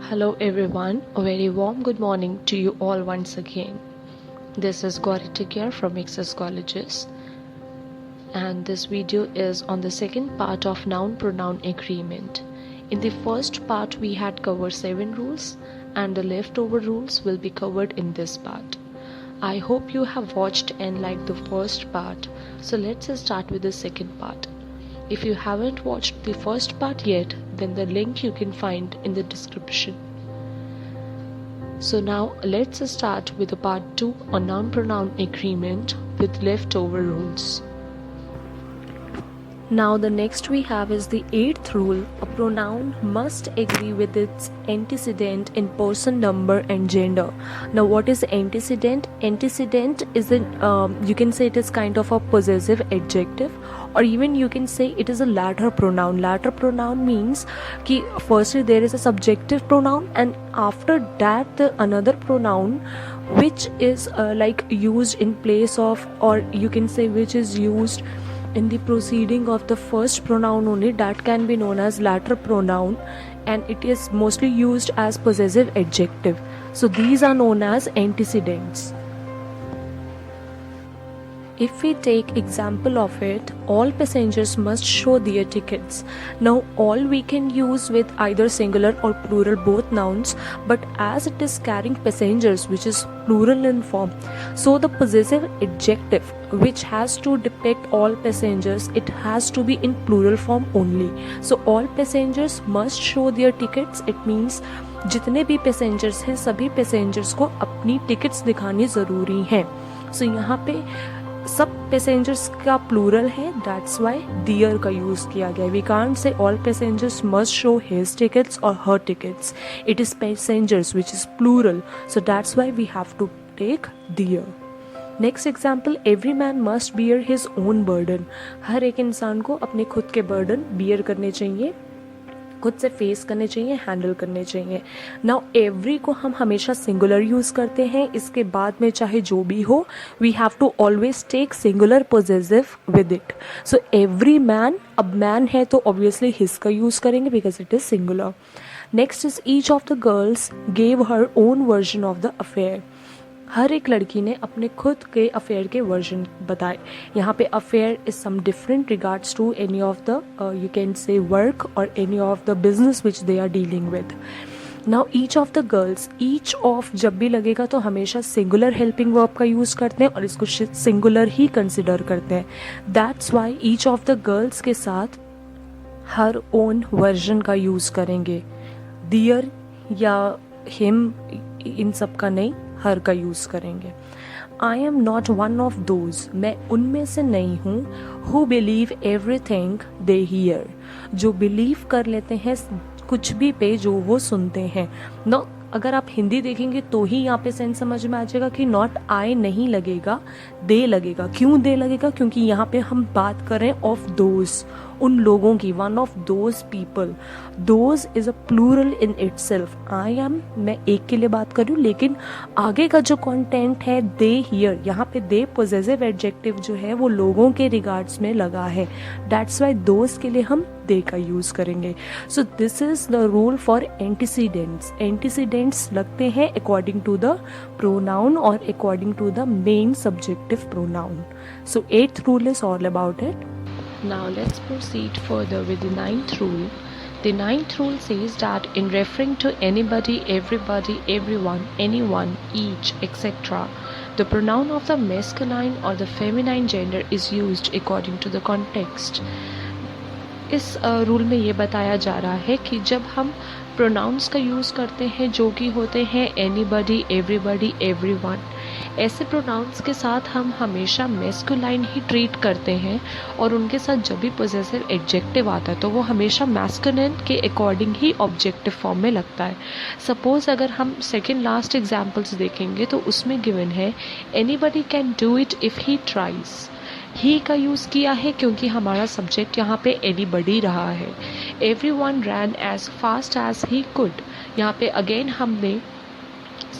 Hello everyone, a very warm good morning to you all once again. This is Gauri Tikar from Access Colleges, and this video is on the second part of noun-pronoun agreement. In the first part we had covered 7 rules, and the leftover rules will be covered in this part. I hope you have watched and liked the first part, so let's start with the second part. If you haven't watched the first part yet, then the link you can find in the description. So now let's start with the part 2 on noun-pronoun agreement with leftover rules. Now the next we have is the 8th rule. A pronoun must agree with its antecedent in person, number and gender. Now what is antecedent? Antecedent is you can say it is kind of a possessive adjective, or even you can say it is a later pronoun. Later pronoun means कि firstly there is a subjective pronoun and after that the another pronoun which is like used in place of, or you can say which is used in the proceeding of the first pronoun only, that can be known as later pronoun, and it is mostly used as possessive adjective. So these are known as antecedents. If we take example of it, all passengers must show their tickets. Now all we can use with either singular or plural both nouns, but as it is carrying passengers which is plural in form, so the possessive adjective which has to depict all passengers, it has to be in plural form only. So all passengers must show their tickets. It means जितने भी passengers हैं सभी passengers को अपनी tickets दिखानी ज़रूरी हैं. So यहाँ पे सब पैसेंजर्स का प्लूरल है, दैट्स वाई दियर का यूज किया गया. We can't say all passengers must show his tickets और her tickets. It is passengers which is plural, so that's why we have to take their. Next example, every man must bear his own burden. हर एक इंसान को अपने खुद के burden beer करने चाहिए, खुद से फेस करने चाहिए, हैंडल करने चाहिए. नाउ एवरी को हम हमेशा सिंगुलर यूज करते हैं. इसके बाद में चाहे जो भी हो, we have to always take singular possessive with it. So every man, अब मैन है तो ऑब्वियसली हिज का यूज करेंगे because it is singular. Next is each of the girls gave her own version of the affair. हर एक लड़की ने अपने खुद के अफेयर के वर्जन बताए. यहाँ पे affair is some different regards to any of the you can say work और any of the business which they are dealing with. Now each of the girls, each of जब भी लगेगा तो हमेशा सिंगुलर हेल्पिंग वर्ब का use करते हैं और इसको सिंगुलर ही कंसिडर करते हैं. That's why each of the girls के साथ हर ओन वर्जन का यूज करेंगे. दियर या हिम इन सब का नहीं, हर का यूज करेंगे. I am not one of those, मैं उनमें से नहीं हूँ. Who believe everything they hear, जो बिलीव कर लेते हैं कुछ भी पे जो वो सुनते हैं. नो, अगर आप हिंदी देखेंगे तो ही यहाँ पे सेंस समझ में आ जाएगा कि नॉट आई नहीं लगेगा, दे लगेगा. क्यों दे लगेगा? क्योंकि यहाँ पे हम बात कर रहे हैं ऑफ दोज, उन लोगों की, one of those people. Those is a plural in itself. I am, मैं एक के लिए बात कर रही हूँ, लेकिन आगे का जो कंटेंट है दे हियर, यहाँ पे दे पोजेसिव एडजेक्टिव जो है वो लोगों के रिगार्ड्स में लगा है. दैट्स वाई दोज के लिए हम दे का यूज करेंगे. So this is the rule for antecedents. Antecedents लगते हैं अकॉर्डिंग टू द प्रोनाउन और according to the main subjective pronoun. So 8th rule is all about it. Now let's proceed further with the 9th rule. The 9th rule says that in referring to anybody, everybody, everyone, anyone, each, etc., the pronoun of the masculine or the feminine gender is used according to the context. इस rule में ये बताया जा रहा है कि जब हम प्रोनाउंस का यूज़ करते हैं जो कि होते हैं एनीबडी, एवरीबडी, एवरीवन, ऐसे प्रोनाउंस के साथ हम हमेशा मैस्कुलाइन ही ट्रीट करते हैं और उनके साथ जब भी पोजेसिव एडजेक्टिव आता है तो वो हमेशा मैस्कुलिन के अकॉर्डिंग ही ऑब्जेक्टिव फॉर्म में लगता है. सपोज अगर हम सेकेंड लास्ट एग्जाम्पल्स देखेंगे तो उसमें गिवन है anybody can do it if he tries. He का यूज़ किया है क्योंकि हमारा सब्जेक्ट यहाँ पे एनीबडी रहा है. Everyone ran as fast as he could, यहाँ पे अगेन हमने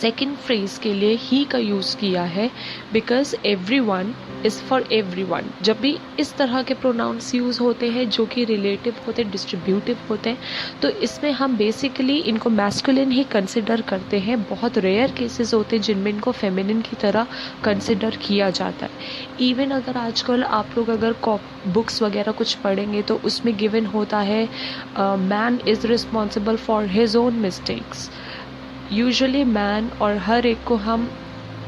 सेकेंड फ्रेज के लिए ही का यूज़ किया है because every one is for every one. जब भी इस तरह के प्रोनाउंस यूज़ होते हैं जो कि रिलेटिव होते हैं, डिस्ट्रीब्यूटिव होते हैं, तो इसमें हम बेसिकली इनको मैस्कुलिन ही कंसिडर करते हैं। बहुत रेयर केसेस होते हैं जिनमें इनको फेमिनिन की तरह कंसिडर किया जाता है। इवन अगर आजकल आप लोग अगर बुक्स वगैरह कुछ पढ़ेंगे तो उसमें गिवन होता है man is responsible for his own mistakes. Usually man और हर एक को हम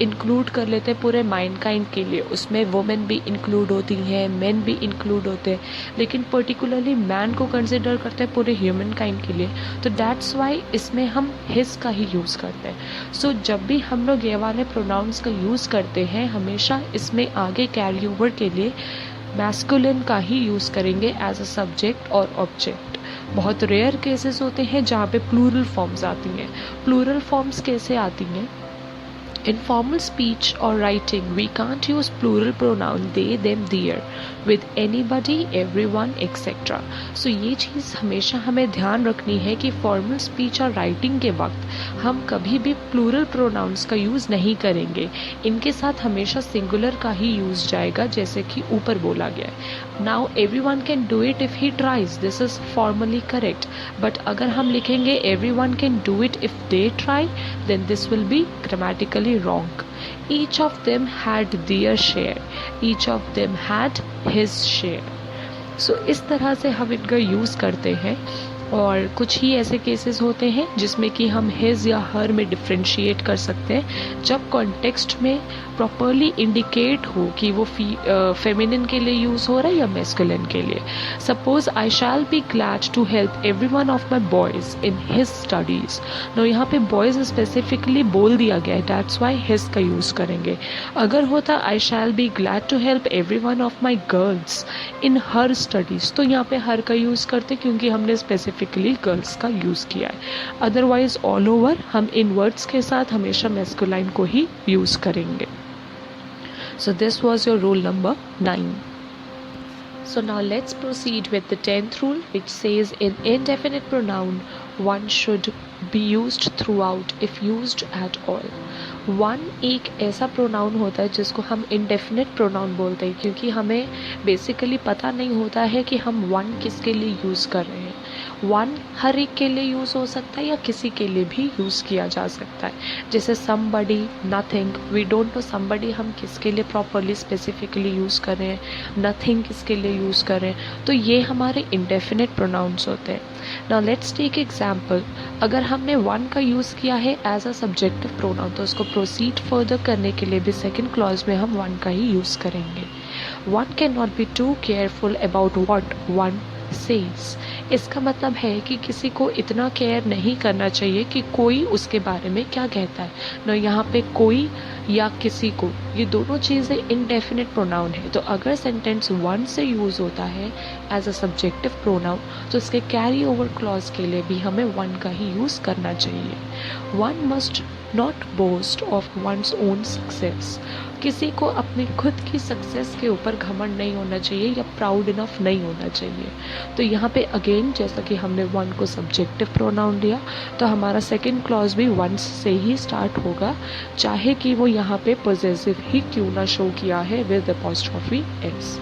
इंक्लूड कर लेते हैं पूरे माइनकाइंड के लिए, उसमें वुमेन भी इंक्लूड होती हैं, मेन भी इंक्लूड होते हैं, लेकिन पर्टिकुलरली मैन को कंसिडर करते हैं पूरे ह्यूमन काइंड के लिए। तो दैट्स वाई इसमें हम हिज का ही यूज़ करते हैं। सो जब भी हम लोग ये वाले प्रोनाउंस का यूज़ करते हैं हमेशा इसमें आगे कैरी ओवर के लिए मैस्कुलिन का ही यूज़ करेंगे एज अ सब्जेक्ट और ऑब्जेक्ट। बहुत रेयर केसेस होते हैं जहाँ पे प्लूरल फॉर्म्स आती हैं। प्लूरल फॉर्म्स कैसे आती हैं? In formal speech or writing, we can't use plural pronoun they, them, their with anybody, everyone, etc. So ये चीज़ हमेशा हमें ध्यान रखनी है कि फॉर्मल स्पीच और राइटिंग के वक्त हम कभी भी प्लूरल प्रोनाउंस का यूज़ नहीं करेंगे। इनके साथ हमेशा सिंगुलर का ही यूज़ जाएगा, जैसे कि ऊपर बोला गया है। Now everyone can do it if he tries, this is formally correct. But अगर हम लिखेंगे everyone can do it if they try, then this will be grammatically wrong. Each of them had their share. Each of them had his share. So इस तरह से हम इनका use करते हैं। और कुछ ही ऐसे केसेस होते हैं जिसमें कि हम हिज या हर में डिफ्रेंशिएट कर सकते हैं जब कॉन्टेक्स्ट में प्रॉपरली इंडिकेट हो कि वो फेमिनिन के लिए यूज़ हो रहा है या मैस्कुलिन के लिए। Suppose I shall be glad to help every one of my boys in his studies. No यहाँ पे बॉयज़ स्पेसिफिकली बोल दिया गया है, दैट्स वाई हिज का यूज़ करेंगे। अगर होता I shall be glad to help every one of my girls in her studies, तो यहाँ पे हर का यूज़ करते क्योंकि हमने स्पेसिफिकली गर्ल्स का यूज़ किया है। अदरवाइज ऑल ओवर हम इन वर्ड्स के साथ हमेशा मैस्कुलाइन को ही यूज़ करेंगे। So this was your rule number 9. So now let's proceed with the 10th rule, which says in indefinite pronoun one should be used throughout if used at all. One एक ऐसा pronoun होता है जिसको हम indefinite pronoun बोलते हैं क्योंकि हमें बेसिकली पता नहीं होता है कि हम वन किसके लिए यूज़ कर रहे हैं। वन हर एक के लिए यूज़ हो सकता है या किसी के लिए भी यूज़ किया जा सकता है। जैसे somebody, nothing, we don't know somebody हम किसके लिए प्रॉपरली स्पेसिफिकली यूज़ कर रहे हैं, नथिंग किसके लिए यूज़ कर रहे हैं, तो ये हमारे इंडेफिनिट प्रोनाउंस होते हैं। Now let's take example. अगर हमने वन का यूज़ किया है एज अ सब्जेक्टिव प्रोनाउन तो उसको प्रोसीड फर्दर करने के लिए भी सेकेंड क्लॉज में हम वन का ही यूज़ करेंगे। One can not be too careful about what one says. इसका मतलब है कि किसी को इतना केयर नहीं करना चाहिए कि कोई उसके बारे में क्या कहता है। न यहाँ पे कोई या किसी को, ये दोनों चीज़ें इनडेफिनिट प्रोनाउन है। तो अगर सेंटेंस वन से यूज़ होता है एज अ सब्जेक्टिव प्रोनाउन तो इसके कैरी ओवर क्लॉज के लिए भी हमें वन का ही यूज़ करना चाहिए। One must not boast of one's own success. किसी को अपनी खुद की सक्सेस के ऊपर घमंड नहीं होना चाहिए या प्राउड इनफ नहीं होना चाहिए। तो यहाँ पे अगेन जैसा कि हमने वन को सब्जेक्टिव प्रोनाउन लिया तो हमारा सेकंड क्लॉज भी वंस से ही स्टार्ट होगा, चाहे कि वो यहाँ पे पॉजेसिव ही क्यों ना शो किया है विद अपॉस्ट्रोफी एस।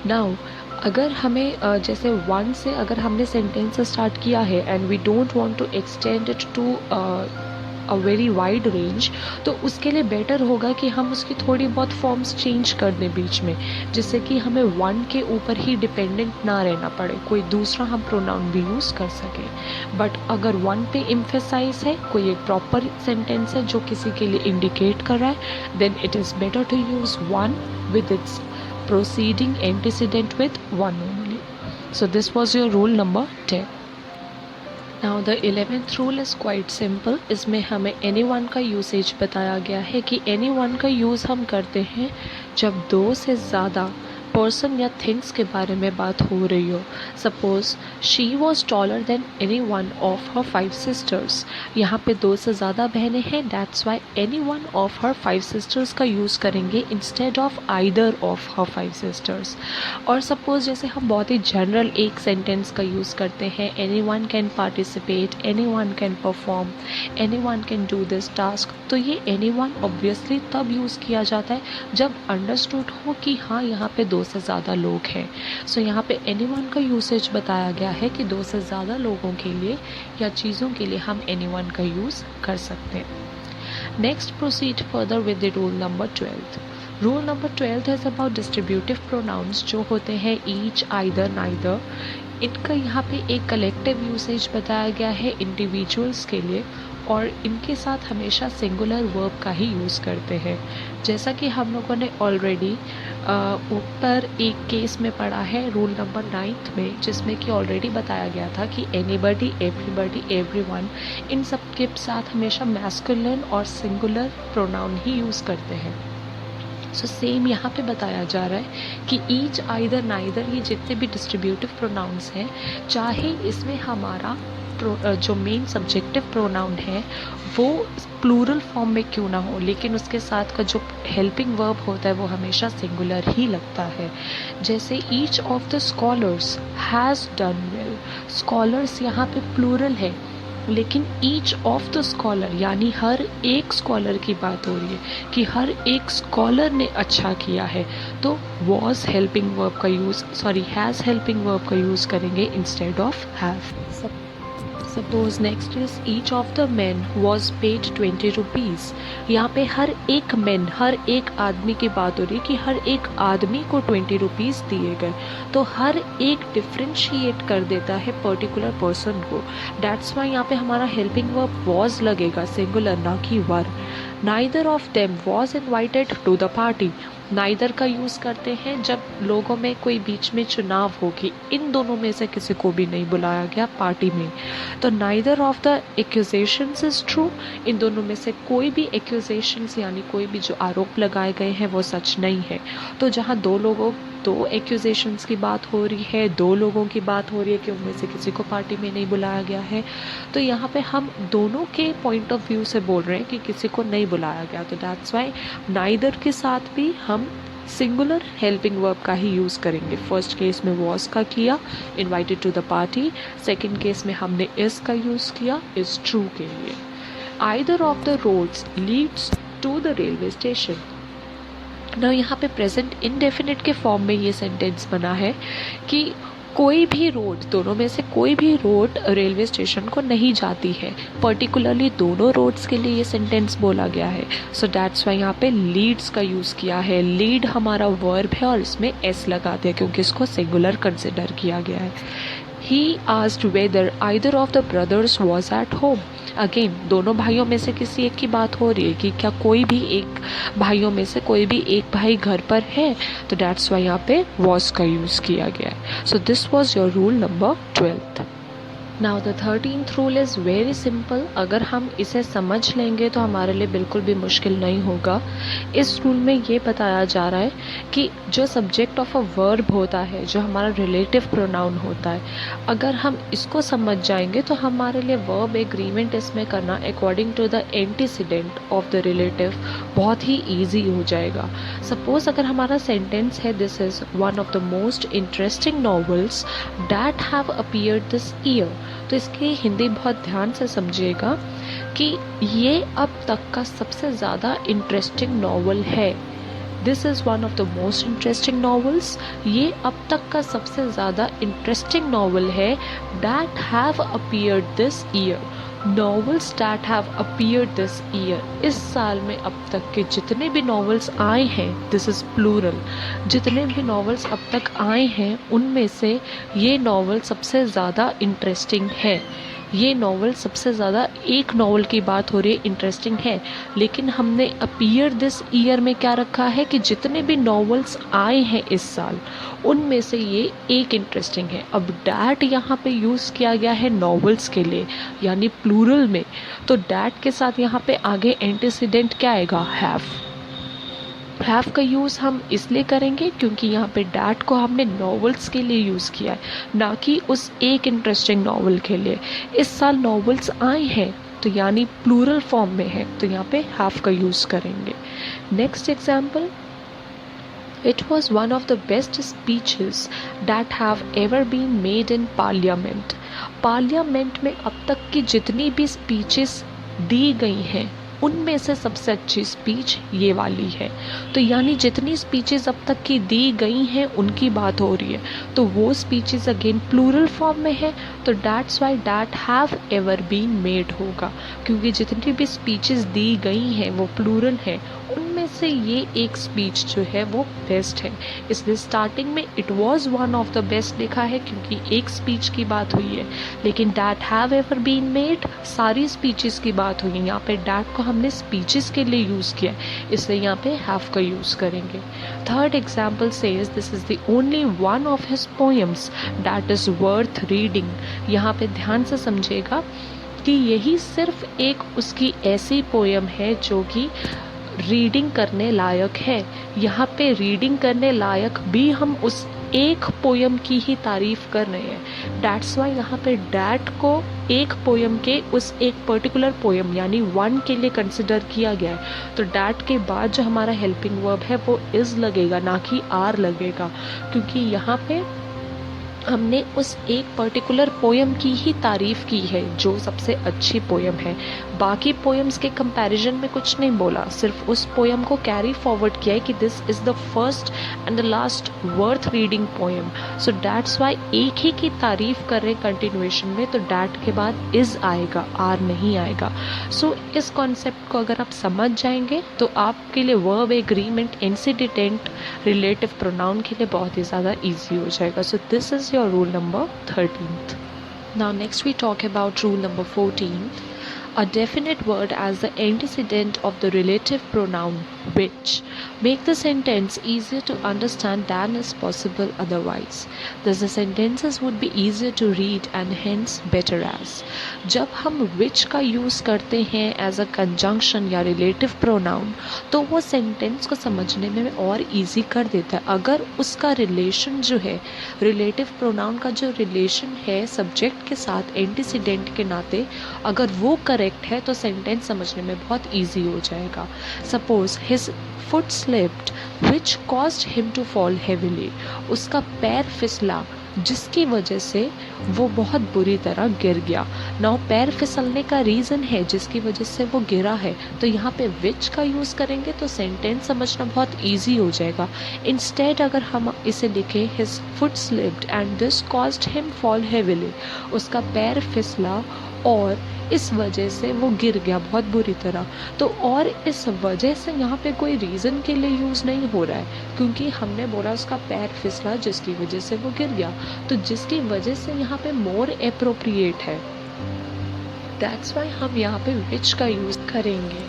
नाउ अगर हमें जैसे वन से अगर हमने सेंटेंस स्टार्ट किया है and we don't want to extend it to a very wide range, तो उसके लिए बेटर होगा कि हम उसकी थोड़ी बहुत फॉर्म्स चेंज कर दें बीच में, जिससे कि हमें वन के ऊपर ही डिपेंडेंट ना रहना पड़े, कोई दूसरा हम प्रोनाउन भी यूज़ कर सकें। बट अगर वन पे एम्फेसाइज है, कोई एक प्रॉपर सेंटेंस है जो किसी के लिए इंडिकेट कर रहा है, then it is better to use one with its proceeding antecedent with one only. So this was your rule number 10. Now the 11th rule is quite simple. इसमें हमें anyone का यूसेज बताया गया है कि anyone का यूज़ हम करते हैं जब दो से ज़्यादा पर्सन या थिंग्स के बारे में बात हो रही हो। Suppose she was taller than any one of her 5 sisters. यहाँ पे 2 से ज़्यादा बहनें हैं, that's Y any one of her 5 sisters का यूज़ करेंगे instead of either of her 5 sisters. और सपोज जैसे हम बहुत ही जनरल एक सेंटेंस का यूज़ करते हैं, any one can participate, any one can perform, any one can do this task. तो ये एनी वन ऑब्वियसली तब यूज़ किया जाता है जब अंडरस्टूड हो कि हाँ यहाँ पे 2 से ज़्यादा लोग हैं। सो यहाँ पे एनी वन का यूसेज बताया गया है कि 2 से ज़्यादा लोगों के लिए या चीज़ों के लिए हम एनी वन का यूज़ कर सकते हैं। Next proceed further with the rule number 12। Rule number 12 is about distributive pronounce जो होते हैं ईच, आइदर, नाइदर। इनका यहाँ पे एक कलेक्टिव यूसेज बताया गया है इंडिविजुअल्स के लिए, और इनके साथ हमेशा सिंगुलर वर्ब का ही यूज़ करते हैं। जैसा कि हम लोगों ने ऑलरेडी ऊपर एक केस में पढ़ा है रूल नंबर 9 में, जिसमें कि ऑलरेडी बताया गया था कि एनीबडी, एवरीबडी, एवरीवन, इन सब के साथ हमेशा मैस्कुलिन और सिंगुलर प्रोनाउन ही यूज़ करते हैं। सो सेम यहाँ पे बताया जा रहा है कि ईच, आइदर, नाइदर, ये जितने भी डिस्ट्रीब्यूटिव प्रोनाउंस हैं, चाहे इसमें हमारा जो मेन सब्जेक्टिव प्रोनाउन है वो प्लूरल फॉर्म में क्यों ना हो, लेकिन उसके साथ का जो हेल्पिंग वर्ब होता है वो हमेशा सिंगुलर ही लगता है। जैसे each of the scholars has done well. Scholars यहाँ पे प्लूरल है, लेकिन ईच ऑफ द स्कॉलर यानी हर एक स्कॉलर की बात हो रही है कि हर एक स्कॉलर ने अच्छा किया है, तो वॉज हेल्पिंग वर्ब का यूज़, हैज़ हेल्पिंग वर्ब का यूज़ करेंगे instead of have. Suppose next is each of the man was paid 20 rupees. यहाँ पे हर एक मैन, हर एक आदमी की बात हो रही है कि हर एक आदमी को 20 रुपीज़ दिए गए, तो हर एक डिफ्रेंशिएट कर देता है पर्टिकुलर पर्सन को। डैट्स वाई यहाँ पे हमारा हेल्पिंग वर्ब वॉज लगेगा, सिंगुलर ना कि were. Neither of them was invited to the party. Neither का यूज़ करते हैं जब लोगों में कोई बीच में चुनाव हो कि इन दोनों में से किसी को भी नहीं बुलाया गया पार्टी में, तो neither of the accusations is true. इन दोनों में से कोई भी एक्यूजेशंस यानी कोई भी जो आरोप लगाए गए हैं वो सच नहीं है। तो जहाँ दो एक्यूजेशंस की बात हो रही है, 2 लोगों की बात हो रही है कि उनमें से किसी को पार्टी में नहीं बुलाया गया है, तो यहाँ पे हम दोनों के पॉइंट ऑफ व्यू से बोल रहे हैं कि किसी को नहीं बुलाया गया। तो दैट्स वाई नाइदर के साथ भी हम सिंगुलर हेल्पिंग वर्ब का ही यूज़ करेंगे। फर्स्ट केस में वॉज का किया, invited to the party. Second case में हमने इज का यूज़ किया, इज ट्रू के लिए। Either of the roads leads to the railway station. ना यहाँ पे प्रेजेंट इंडेफिनिट के फॉर्म में ये सेंटेंस बना है कि कोई भी रोड, दोनों में से कोई भी रोड रेलवे स्टेशन को नहीं जाती है। पर्टिकुलरली दोनों रोड्स के लिए ये सेंटेंस बोला गया है। सो दैट्स वाई यहाँ पे लीड्स का यूज़ किया है। लीड हमारा वर्ब है और इसमें एस लगा दिया क्योंकि इसको सिंगुलर कंसिडर किया गया है। He asked whether either of the brothers was at home. Again दोनों भाइयों में से किसी एक की बात हो रही है कि क्या कोई भी एक भाइयों में से कोई भी एक भाई घर पर है, तो दैट्स वाई यहाँ पे was का यूज़ किया गया है। So this was your rule number 12। Now the 13th rule is very simple. अगर हम इसे समझ लेंगे तो हमारे लिए बिल्कुल भी मुश्किल नहीं होगा। इस रूल में ये बताया जा रहा है कि जो सब्जेक्ट ऑफ अ वर्ब होता है, जो हमारा रिलेटिव प्रोनाउन होता है, अगर हम इसको समझ जाएंगे तो हमारे लिए वर्ब एग्रीमेंट इसमें करना according to the antecedent of the relative बहुत ही ईजी हो जाएगा। सपोज अगर हमारा सेंटेंस है, this is one of the most interesting novels that have appeared this year, तो इसकी हिंदी बहुत ध्यान से समझिएगा कि ये अब तक का सबसे ज़्यादा इंटरेस्टिंग नॉवल है। This is one of the most interesting novels, ये अब तक का सबसे ज़्यादा इंटरेस्टिंग नॉवल है। That have appeared this year, novels that have appeared this year, इस साल में अब तक के जितने भी नॉवेल्स आए हैं, दिस इज़ प्लूरल, जितने भी नॉवेल्स अब तक आए हैं उनमें से ये नॉवल सबसे ज़्यादा इंटरेस्टिंग है। ये नॉवल सबसे ज़्यादा, एक नॉवल की बात हो रही है, इंटरेस्टिंग है, लेकिन हमने अपीयर दिस ईयर में क्या रखा है कि जितने भी नॉवेल्स आए हैं इस साल उनमें से ये एक इंटरेस्टिंग है। अब डैट यहाँ पे यूज़ किया गया है नॉवेल्स के लिए यानी प्लूरल में, तो डैट के साथ यहाँ पे आगे एंटीसीडेंट क्या आएगा, हैव। हैव का यूज़ हम इसलिए करेंगे क्योंकि यहाँ पे डैट को हमने नॉवेल्स के लिए यूज़ किया है, ना कि उस एक इंटरेस्टिंग नॉवल के लिए। इस साल नॉवेल्स आए हैं तो यानी प्लूरल फॉर्म में है, तो यहाँ पे हैव का यूज़ करेंगे। Next example, It was one of the best speeches that have ever been made in Parliament. Parliament में अब तक की जितनी भी स्पीचेस दी गई हैं उनमें से सबसे अच्छी स्पीच ये वाली है। तो यानी जितनी स्पीचेस अब तक की दी गई हैं उनकी बात हो रही है, तो वो स्पीचेस अगेन प्लूरल फॉर्म में है, तो that's why that have ever been made होगा, क्योंकि जितनी भी स्पीचेस दी गई हैं वो प्लूरल हैं, उनमें से ये एक स्पीच जो है वो बेस्ट है। इसलिए स्टार्टिंग में it was one of the best लिखा है क्योंकि एक स्पीच की बात हुई है, लेकिन that have ever been made सारी स्पीचेस की बात हुई है। यहाँ पे दैट को हमने स्पीचेस के लिए यूज़ किया, इसलिए यहाँ पे हैव का यूज़ करेंगे। Third example says this is the only one of his poems that is worth reading. यहाँ पे ध्यान से समझिएगा कि यही सिर्फ एक उसकी ऐसी पोएम है जो कि रीडिंग करने लायक है। यहाँ पे रीडिंग करने लायक भी हम उस एक पोयम की ही तारीफ कर रहे हैं, डैट्स वाई यहाँ पे डैट को एक पोयम के उस एक पर्टिकुलर पोयम यानी वन के लिए कंसिडर किया गया है। तो डैट के बाद जो हमारा हेल्पिंग वर्ब है वो इज लगेगा, ना कि आर लगेगा, क्योंकि यहाँ पे हमने उस एक पर्टिकुलर पोयम की ही तारीफ की है जो सबसे अच्छी पोयम है। बाकी पोयम्स के कंपैरिजन में कुछ नहीं बोला, सिर्फ उस पोयम को कैरी फॉरवर्ड किया है कि this is the first and the last worth reading poem. So that's Y एक ही की तारीफ कर रहे कंटिन्यूएशन में, तो डैट के बाद इज आएगा, आर नहीं आएगा। सो इस कॉन्सेप्ट को अगर आप समझ जाएंगे तो आपके लिए verb agreement incident relative pronoun के लिए बहुत ही ज़्यादा ईजी हो जाएगा। सो this is your rule number 13th. Now next we talk about rule number 14th. A definite word as the antecedent of the relative pronoun which make the sentence easier to understand than is possible otherwise. Thus the sentences would be easier to read and hence better as. जब हम which का use करते हैं as a conjunction या relative pronoun तो वो sentence को समझने में और ईजी कर देता है। अगर उसका रिलेशन जो है, रिलेटिव प्रोनाउन का जो रिलेशन है सब्जेक्ट के साथ एंटीसीडेंट के नाते, अगर वो करेक्ट है तो सेंटेंस समझने में बहुत इजी हो जाएगा। Suppose his foot slipped which caused him to fall heavily, उसका पैर फिसला जिसकी वजह से वो बहुत बुरी तरह गिर गया। नाउ पैर फिसलने का रीज़न है जिसकी वजह से वो गिरा है, तो यहाँ पे विच का यूज़ करेंगे तो सेंटेंस समझना बहुत इजी हो जाएगा। इंस्टेड अगर हम इसे लिखें his foot slipped and this caused him fall heavily, उसका पैर फिसला और इस वजह से वो गिर गया बहुत बुरी तरह, तो और इस वजह से यहाँ पे कोई रीज़न के लिए यूज़ नहीं हो रहा है, क्योंकि हमने बोला उसका पैर फिसला जिसकी वजह से वो गिर गया, तो जिसकी वजह से यहाँ पे मोर एप्रोप्रिएट है, दैट्स वाई हम यहाँ पे विच का यूज़ करेंगे।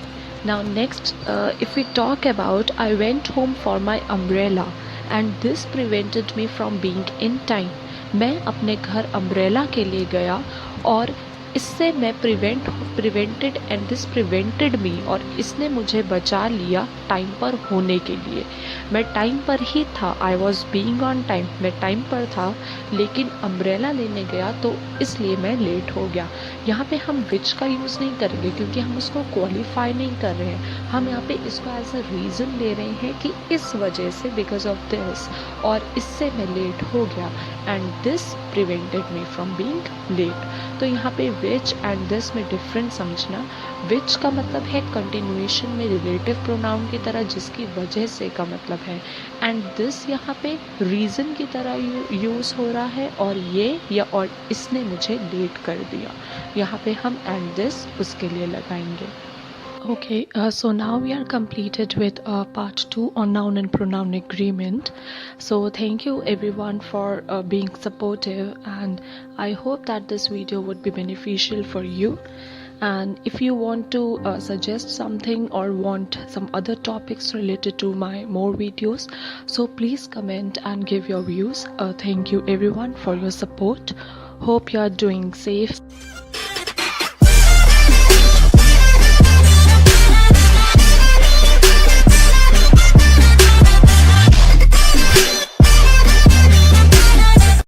Now next if we talk about I went home for my umbrella and this prevented me from being in time, मैं अपने घर अम्ब्रेला के लिए गया और इससे मैं प्रिवेंटेड एंड दिस प्रिवेंटेड मी, और इसने मुझे बचा लिया टाइम पर होने के लिए। मैं टाइम पर ही था, I was being on time, मैं टाइम पर था, लेकिन अम्ब्रेला लेने गया तो इसलिए मैं लेट हो गया। यहाँ पे हम विच का यूज़ नहीं करेंगे क्योंकि हम उसको क्वालिफाई नहीं कर रहे हैं, हम यहाँ पे इसको एज अ रीज़न ले रहे हैं कि इस वजह से, बिकॉज ऑफ दिस, और इससे मैं लेट हो गया and this prevented me from being late. तो यहाँ पे विच एंड दिस में डिफरेंस समझना। विच का मतलब है कंटिन्यूएशन में रिलेटिव प्रोनाउन की तरह जिसकी वजह से का मतलब है, एंड दिस यहाँ पे रीज़न की तरह यूज़ हो रहा है, और ये या और इसने मुझे लेट कर दिया, यहाँ पे हम एंड दिस उसके लिए लगाएंगे। Okay, so now we are completed with part 2 on noun and pronoun agreement. So thank you everyone for being supportive, and I hope that this video would be beneficial for you. And if you want to suggest something or want some other topics related to my more videos, so please comment and give your views. Thank you everyone for your support. Hope you are doing safe.